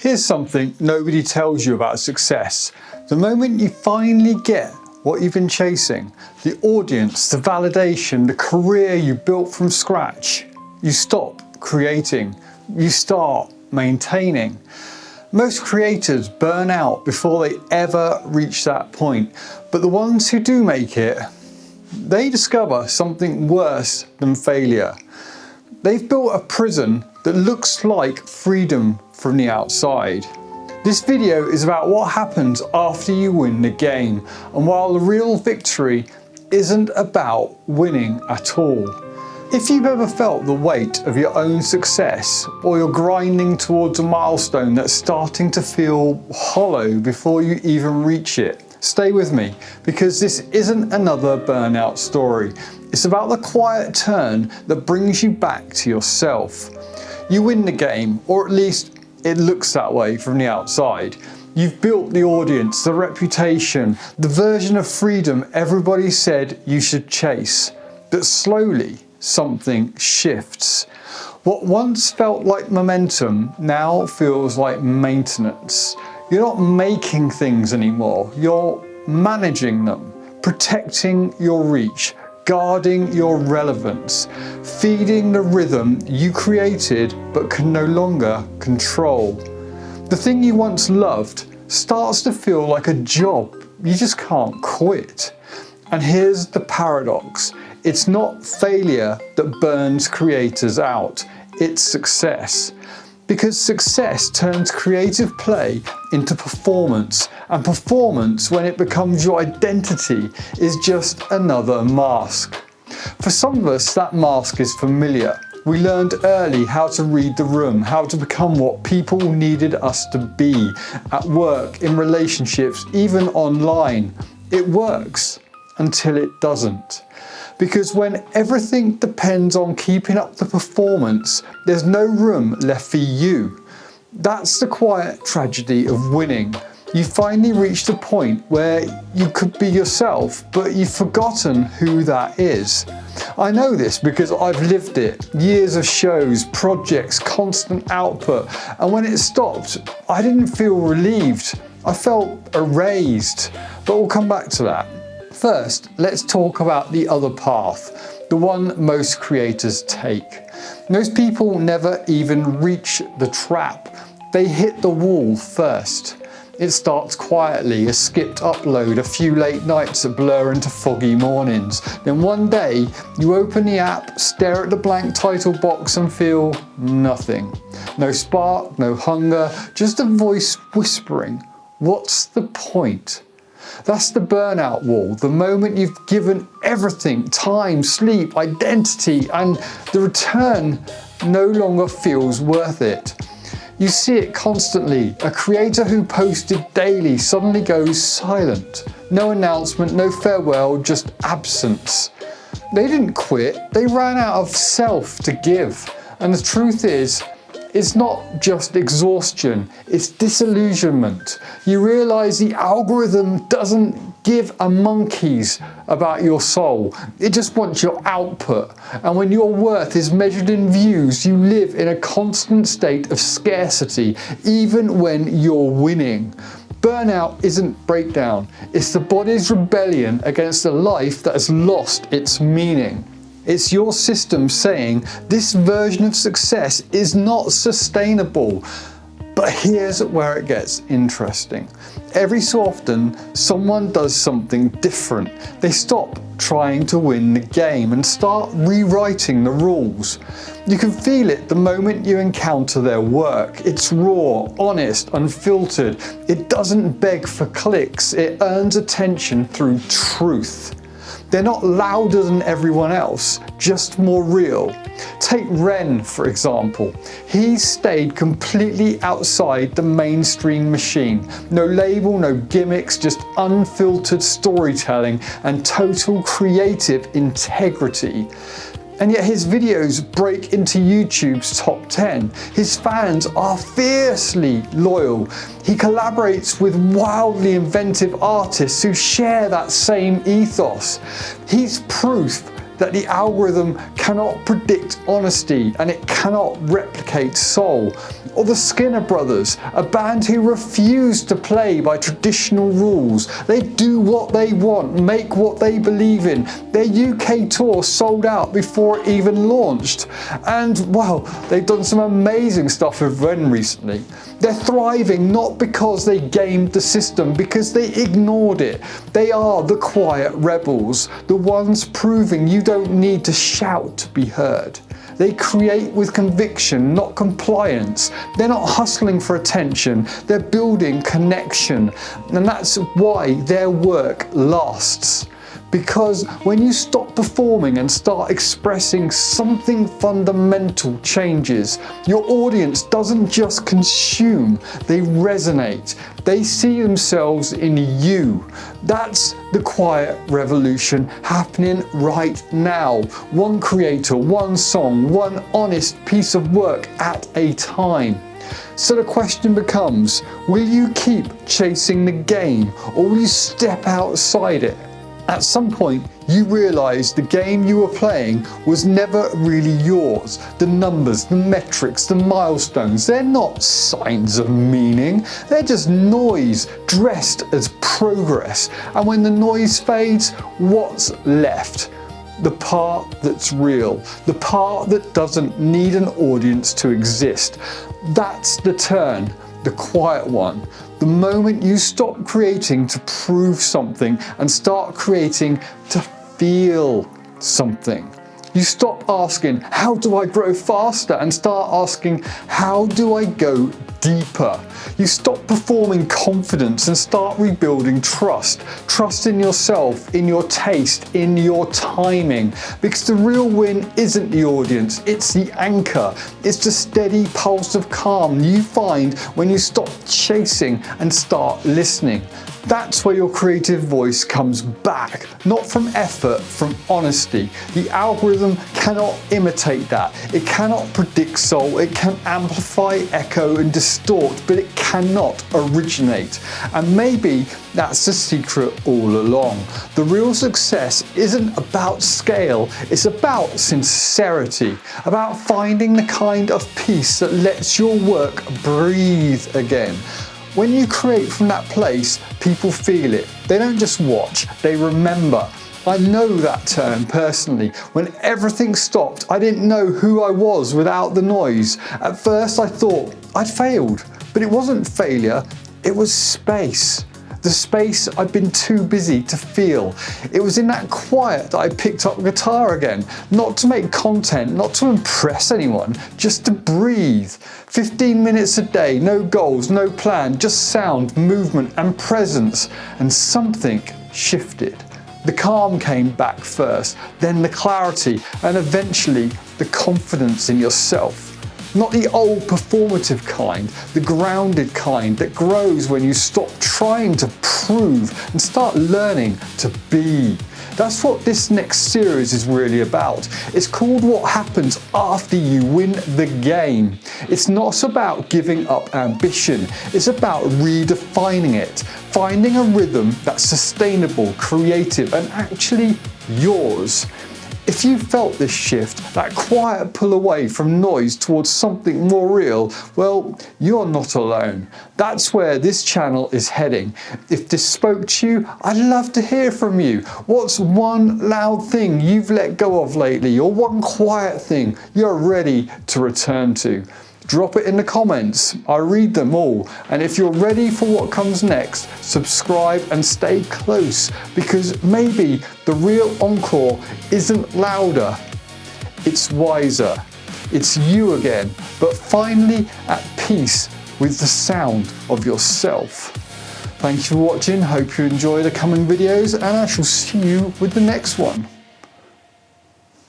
Here's something nobody tells you about success. The moment you finally get what you've been chasing, the audience, the validation, the career you built from scratch, you stop creating, you start maintaining. Most creators burn out before they ever reach that point, but the ones who do make it, they discover something worse than failure. They've built a prison that looks like freedom from the outside. This video is about what happens after you win the game, and while the real victory isn't about winning at all. If you've ever felt the weight of your own success, or you're grinding towards a milestone that's starting to feel hollow before you even reach it, stay with me, because this isn't another burnout story. It's about the quiet turn that brings you back to yourself. You win the game, or at least it looks that way from the outside. You've built the audience, the reputation, the version of freedom everybody said you should chase. But slowly, something shifts. What once felt like momentum now feels like maintenance. You're not making things anymore, you're managing them, protecting your reach, guarding your relevance, feeding the rhythm you created but can no longer control. The thing you once loved starts to feel like a job you just can't quit. And here's the paradox. It's not failure that burns creators out, it's success. Because success turns creative play into performance, and performance, when it becomes your identity, is just another mask. For some of us, that mask is familiar. We learned early how to read the room, how to become what people needed us to be, at work, in relationships, even online. It works until it doesn't. Because when everything depends on keeping up the performance, there's no room left for you. That's the quiet tragedy of winning. You finally reached a point where you could be yourself, but you've forgotten who that is. I know this because I've lived it. Years of shows, projects, constant output, and when it stopped, I didn't feel relieved. I felt erased, but we'll come back to that. First, let's talk about the other path, the one most creators take. Most people never even reach the trap. They hit the wall first. It starts quietly, a skipped upload, a few late nights that blur into foggy mornings. Then one day, you open the app, stare at the blank title box and feel nothing. No spark, no hunger, just a voice whispering, "What's the point?" That's the burnout wall, the moment you've given everything, time, sleep, identity, and the return no longer feels worth it. You see it constantly. A creator who posted daily suddenly goes silent. No announcement, no farewell, just absence. They didn't quit, they ran out of self to give. And the truth is, it's not just exhaustion, it's disillusionment. You realize the algorithm doesn't give a monkey's about your soul. It just wants your output. And when your worth is measured in views, you live in a constant state of scarcity, even when you're winning. Burnout isn't breakdown, it's the body's rebellion against a life that has lost its meaning. It's your system saying this version of success is not sustainable. But here's where it gets interesting. Every so often, someone does something different. They stop trying to win the game and start rewriting the rules. You can feel it the moment you encounter their work. It's raw, honest, unfiltered. It doesn't beg for clicks. It earns attention through truth. They're not louder than everyone else, just more real. Take Ren, for example. He stayed completely outside the mainstream machine. No label, no gimmicks, just unfiltered storytelling and total creative integrity. And yet his videos break into YouTube's top 10. His fans are fiercely loyal. He collaborates with wildly inventive artists who share that same ethos. He's proof that the algorithm cannot predict honesty and it cannot replicate soul. Or the Skinner Brothers, a band who refuse to play by traditional rules. They do what they want, make what they believe in. Their UK tour sold out before it even launched. And well, they've done some amazing stuff with Ren recently. They're thriving not because they gamed the system, because they ignored it. They are the quiet rebels, the ones proving you don't need to shout to be heard. They create with conviction, not compliance. They're not hustling for attention, they're building connection. And that's why their work lasts. Because when you stop performing and start expressing, something fundamental changes. Your audience doesn't just consume, they resonate. They see themselves in you. That's the quiet revolution happening right now. One creator, one song, one honest piece of work at a time. So the question becomes, will you keep chasing the game or will you step outside it? At some point, you realize the game you were playing was never really yours. The numbers, the metrics, the milestones, they're not signs of meaning. They're just noise dressed as progress. And when the noise fades, what's left? The part that's real, the part that doesn't need an audience to exist. That's the turn, the quiet one. The moment you stop creating to prove something and start creating to feel something. You stop asking, how do I grow faster? And start asking, how do I go deeper? You stop performing confidence and start rebuilding trust. Trust in yourself, in your taste, in your timing. Because the real win isn't the audience, it's the anchor. It's the steady pulse of calm you find when you stop chasing and start listening. That's where your creative voice comes back, not from effort, from honesty. The algorithm cannot imitate that. It cannot predict soul. It can amplify, echo, and distort, but it cannot originate. And maybe that's the secret all along. The real success isn't about scale, it's about sincerity, about finding the kind of peace that lets your work breathe again. When you create from that place, people feel it. They don't just watch, they remember. I know that turn personally. When everything stopped, I didn't know who I was without the noise. At first I thought I'd failed, but it wasn't failure, it was space. The space I'd been too busy to feel. It was in that quiet that I picked up guitar again, not to make content, not to impress anyone, just to breathe. 15 minutes a day, no goals, no plan, just sound, movement and presence. And something shifted. The calm came back first, then the clarity, and eventually the confidence in yourself. Not the old performative kind, the grounded kind that grows when you stop trying to prove and start learning to be. That's what this next series is really about. It's called What Happens After You Win the Game. It's not about giving up ambition, it's about redefining it, finding a rhythm that's sustainable, creative, and actually yours. If you felt this shift, that quiet pull away from noise towards something more real, well, you're not alone. That's where this channel is heading. If this spoke to you, I'd love to hear from you. What's one loud thing you've let go of lately, or one quiet thing you're ready to return to? Drop it in the comments, I read them all. And if you're ready for what comes next, subscribe and stay close, because maybe the real encore isn't louder, it's wiser. It's you again, but finally at peace with the sound of yourself. Thank you for watching, hope you enjoy the coming videos, and I shall see you with the next one.